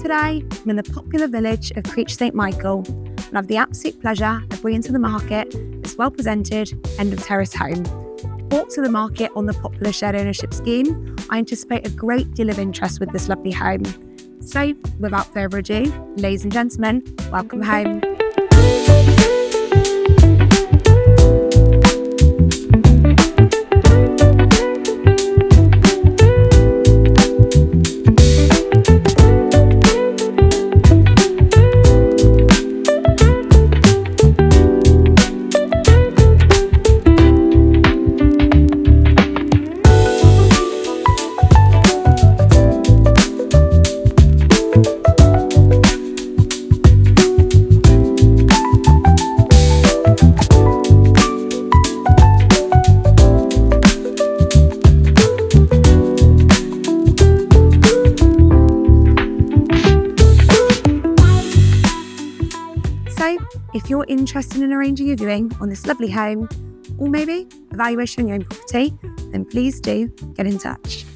Today, I'm in the popular village of Creech St Michael and I have the absolute pleasure of bringing to the market this well-presented end-of-terrace home. Brought to the market on the popular shared ownership scheme, I anticipate a great deal of interest with this lovely home. So, without further ado, ladies and gentlemen, welcome home. So, if you're interested in arranging a viewing on this lovely home, or maybe evaluation on your own property, then please do get in touch.